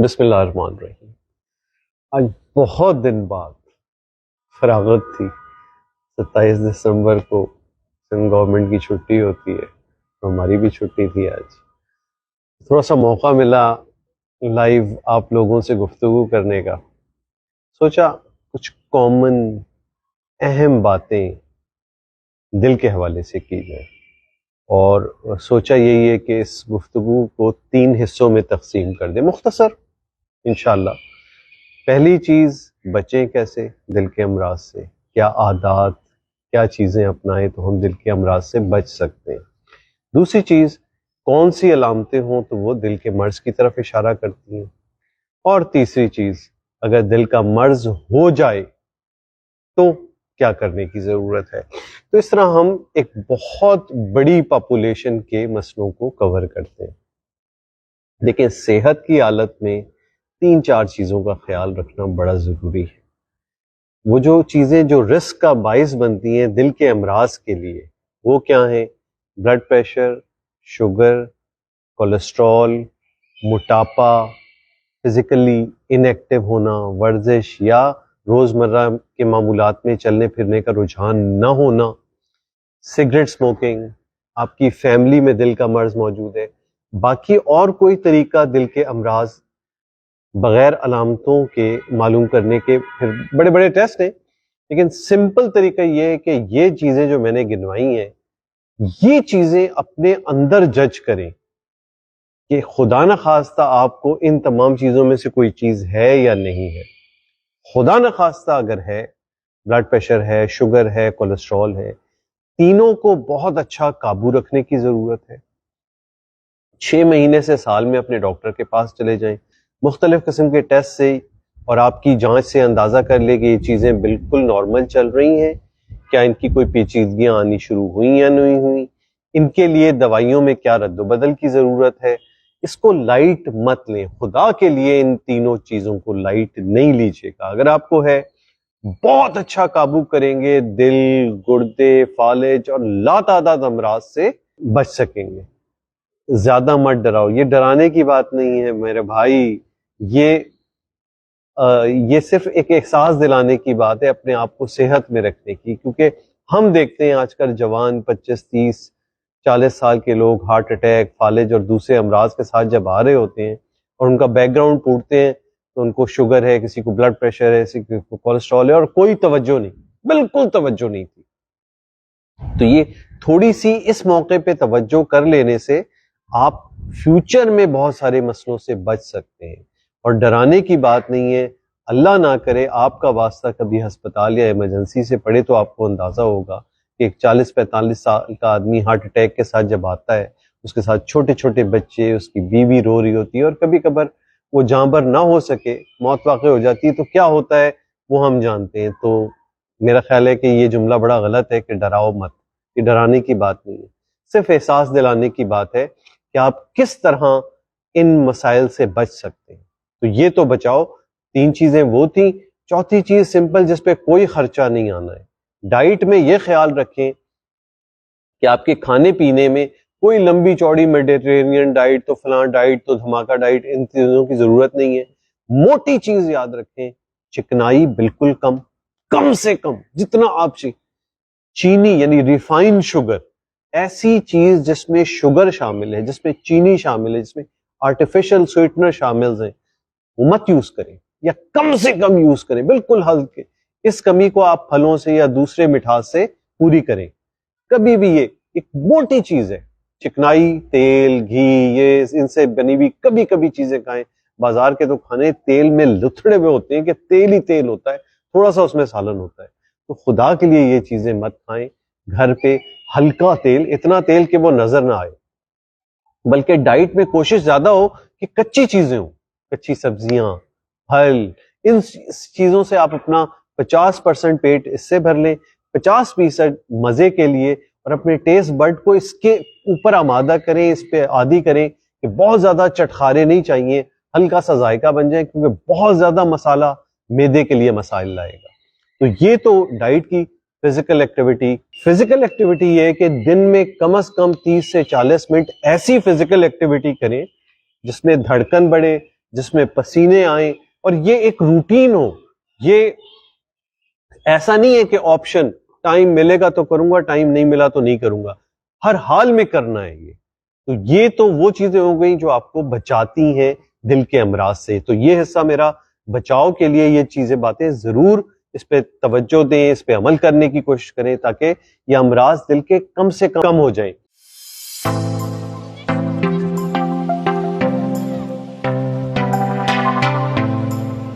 بسم اللہ الرحمن الرحیم۔ آج بہت دن بعد فراغت تھی۔ 27 دسمبر کو سندھ گورنمنٹ کی چھٹی ہوتی ہے، تو ہماری بھی چھٹی تھی۔ آج تھوڑا سا موقع ملا لائیو آپ لوگوں سے گفتگو کرنے کا، سوچا کچھ کامن اہم باتیں دل کے حوالے سے کی جائیں، اور سوچا یہی ہے کہ اس گفتگو کو 3 حصوں میں تقسیم کر دیں، مختصر انشاءاللہ۔ پہلی چیز، بچیں کیسے دل کے امراض سے، کیا عادات، کیا چیزیں اپنائیں تو ہم دل کے امراض سے بچ سکتے ہیں۔ دوسری چیز، کون سی علامتیں ہوں تو وہ دل کے مرض کی طرف اشارہ کرتی ہیں۔ اور تیسری چیز، اگر دل کا مرض ہو جائے تو کیا کرنے کی ضرورت ہے۔ تو اس طرح ہم ایک بہت بڑی پاپولیشن کے مسئلوں کو کور کرتے ہیں۔ لیکن صحت کی حالت میں 3-4 چیزوں کا خیال رکھنا بڑا ضروری ہے۔ وہ جو چیزیں جو رسک کا باعث بنتی ہیں دل کے امراض کے لیے، وہ کیا ہیں؟ بلڈ پریشر، شوگر، کولیسٹرول، موٹاپا، فزیکلی انیکٹیو ہونا، ورزش یا روزمرہ کے معمولات میں چلنے پھرنے کا رجحان نہ ہونا، سگریٹ سموکنگ، آپ کی فیملی میں دل کا مرض موجود ہے، باقی اور کوئی طریقہ دل کے امراض بغیر علامتوں کے معلوم کرنے کے پھر بڑے بڑے ٹیسٹ ہیں، لیکن سمپل طریقہ یہ ہے کہ یہ چیزیں جو میں نے گنوائی ہیں، یہ چیزیں اپنے اندر جج کریں کہ خدا نخواستہ آپ کو ان تمام چیزوں میں سے کوئی چیز ہے یا نہیں ہے۔ خدا نخواستہ اگر ہے، بلڈ پریشر ہے، شوگر ہے، کولیسٹرول ہے، تینوں کو بہت اچھا قابو رکھنے کی ضرورت ہے۔ 6 مہینے سے سال میں اپنے ڈاکٹر کے پاس چلے جائیں، مختلف قسم کے ٹیسٹ سے اور آپ کی جانچ سے اندازہ کر لیں کہ یہ چیزیں بالکل نارمل چل رہی ہیں، کیا ان کی کوئی پیچیدگیاں آنی شروع ہوئیں یا نہیں ہوئیں، ان کے لیے دوائیوں میں کیا رد و بدل کی ضرورت ہے۔ اس کو لائٹ مت لیں، خدا کے لیے ان تینوں چیزوں کو لائٹ نہیں لیجیے گا۔ اگر آپ کو ہے، بہت اچھا قابو کریں گے، دل، گردے، فالج اور لاتعداد امراض سے بچ سکیں گے۔ زیادہ مت ڈراؤ، یہ ڈرانے کی بات نہیں ہے میرے بھائی، یہ صرف ایک احساس دلانے کی بات ہے اپنے آپ کو صحت میں رکھنے کی، کیونکہ ہم دیکھتے ہیں آج کل جوان 25، 30، 40 سال کے لوگ ہارٹ اٹیک، فالج اور دوسرے امراض کے ساتھ جب آ رہے ہوتے ہیں اور ان کا بیک گراؤنڈ پوچھتے ہیں تو ان کو شوگر ہے، کسی کو بلڈ پریشر ہے، کسی کو کولیسٹرول ہے، اور کوئی توجہ نہیں، بالکل توجہ نہیں تھی۔ تو یہ تھوڑی سی اس موقع پہ توجہ کر لینے سے آپ فیوچر میں بہت سارے مسئلوں سے بچ سکتے ہیں۔ اور ڈرانے کی بات نہیں ہے، اللہ نہ کرے آپ کا واسطہ کبھی ہسپتال یا ایمرجنسی سے پڑے تو آپ کو اندازہ ہوگا کہ ایک 40-45 سال کا آدمی ہارٹ اٹیک کے ساتھ جب آتا ہے، اس کے ساتھ چھوٹے چھوٹے بچے، اس کی بیوی رو رہی ہوتی ہے، اور کبھی کبھار وہ جاں بر نہ ہو سکے، موت واقع ہو جاتی ہے، تو کیا ہوتا ہے وہ ہم جانتے ہیں۔ تو میرا خیال ہے کہ یہ جملہ بڑا غلط ہے کہ ڈراؤ مت، یہ ڈرانے کی بات نہیں ہے، صرف احساس دلانے کی بات ہے کہ آپ کس طرح ان مسائل سے بچ سکتے ہیں۔ تو یہ تو بچاؤ، 3 چیزیں وہ تھیں۔ چوتھی چیز سمپل، جس پہ کوئی خرچہ نہیں آنا ہے، ڈائٹ میں یہ خیال رکھیں کہ آپ کے کھانے پینے میں کوئی لمبی چوڑی میڈیٹرینین ڈائٹ تو فلاں ڈائٹ تو دھماکہ ڈائٹ، ان چیزوں کی ضرورت نہیں ہے۔ موٹی چیز یاد رکھیں، چکنائی بالکل کم سے کم جتنا آپ چینی یعنی ریفائن شوگر، ایسی چیز جس میں شوگر شامل ہے، جس میں چینی شامل ہے، جس میں آرٹیفیشل سویٹنر شامل ہیں، وہ مت یوز کریں، یا کم سے کم یوز کریں، بالکل ہلکے۔ اس کمی کو آپ پھلوں سے یا دوسرے مٹھاس سے پوری کریں۔ کبھی بھی یہ ایک موٹی چیز ہے، چکنائی، تیل، گھی، یہ ان سے بنی ہوئی کبھی کبھی چیزیں کھائیں۔ بازار کے تو کھانے تیل میں لتھڑے ہوئے ہوتے ہیں کہ تیل ہی تیل ہوتا ہے، تھوڑا سا اس میں سالن ہوتا ہے۔ تو خدا کے لیے یہ چیزیں مت کھائیں۔ گھر پہ ہلکا تیل، اتنا تیل کہ وہ نظر نہ آئے، بلکہ ڈائٹ میں کوشش زیادہ ہو کہ کچی چیزیں ہوں، کچی سبزیاں، پھل، ان چیزوں سے آپ اپنا 50% پیٹ اس سے بھر لیں، 50% مزے کے لیے، اور اپنے ٹیسٹ برڈ کو اس کے اوپر آمادہ کریں، اس پہ عادی کریں کہ بہت زیادہ چٹخارے نہیں چاہیے، ہلکا سا ذائقہ بن جائے، کیونکہ بہت زیادہ مسالہ معدے کے لیے مسائل لائے گا۔ تو یہ تو ڈائٹ کی۔ فزیکل ایکٹیویٹی یہ ہے کہ دن میں کم از کم 30 سے 40 منٹ ایسی فزیکل ایکٹیویٹی کریں جس میں دھڑکن بڑھے، جس میں پسینے آئیں اور یہ ایک روٹین ہو. یہ ایسا نہیں ہے کہ آپشن ٹائم ملے گا تو کروں گا, ٹائم نہیں ملا تو نہیں کروں گا, ہر حال میں کرنا ہے یہ. تو یہ تو وہ چیزیں ہو گئی جو آپ کو بچاتی ہیں دل کے امراض سے. تو یہ حصہ میرا بچاؤ کے لیے, یہ چیزیں باتیں ضرور اس پہ توجہ دیں, اس پہ عمل کرنے کی کوشش کریں تاکہ یہ امراض دل کے کم سے کم ہو جائیں.